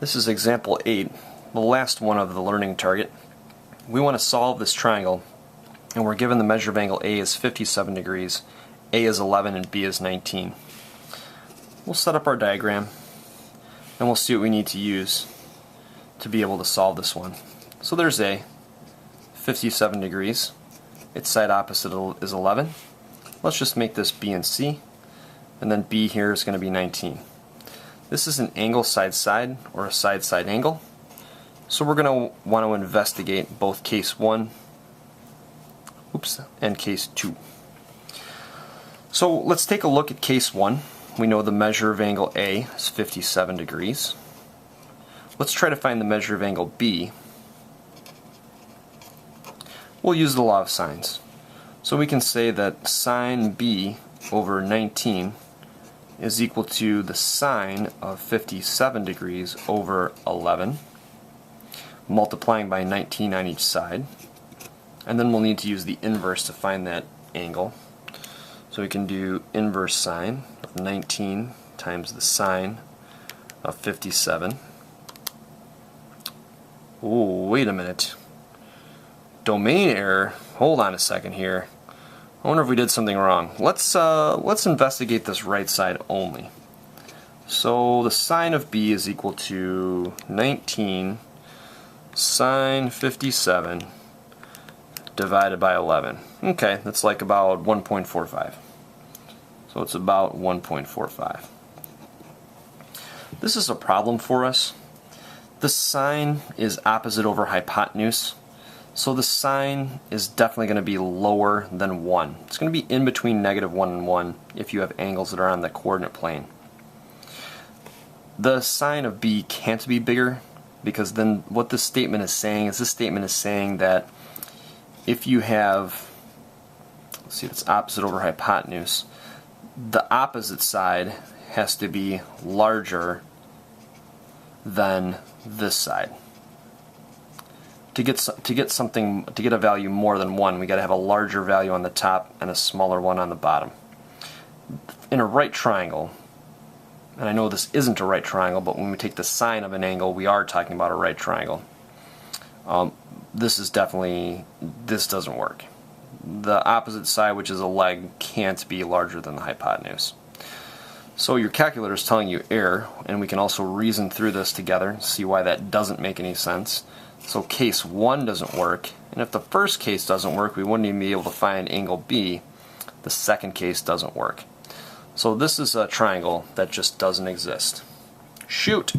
This is example 8, the last one of the learning target. We want to solve this triangle, and we're given the measure of angle A is 57 degrees, A is 11, and B is 19. We'll set up our diagram, and we'll see what we need to use to be able to solve this one. So there's A, 57 degrees. Its side opposite is 11. Let's just make this B and C, and then B here is going to be 19. This is an angle side-side, or a side-side angle. So we're going to want to investigate both case 1 and case 2. So let's take a look at case 1. We know the measure of angle A is 57 degrees. Let's try to find the measure of angle B. We'll use the law of sines. So we can say that sine B over 19 is equal to the sine of 57 degrees over 11, multiplying by 19 on each side. And then we'll need to use the inverse to find that angle. So we can do inverse sine of 19 times the sine of 57. Oh, wait a minute. Domain error. Hold on a second here. I wonder if we did something wrong. Let's investigate this right side only. So the sine of B is equal to 19 sine 57 divided by 11. Okay, that's like about 1.45. So it's about 1.45. This is a problem for us. The sine is opposite over hypotenuse. So the sine is definitely going to be lower than 1. It's going to be in between -1 and 1 if you have angles that are on the coordinate plane. The sine of B can't be bigger, because then what this statement is saying that if you have, let's see if it's opposite over hypotenuse, the opposite side has to be larger than this side. To get a value more than 1, we got to have a larger value on the top and a smaller one on the bottom. In a right triangle, and I know this isn't a right triangle, but when we take the sine of an angle, we are talking about a right triangle. This doesn't work. The opposite side, which is a leg, can't be larger than the hypotenuse. So your calculator is telling you error, and we can also reason through this together, see why that doesn't make any sense. So case 1 doesn't work, and if the first case doesn't work, we wouldn't even be able to find angle B. The second case doesn't work. So this is a triangle that just doesn't exist. Shoot!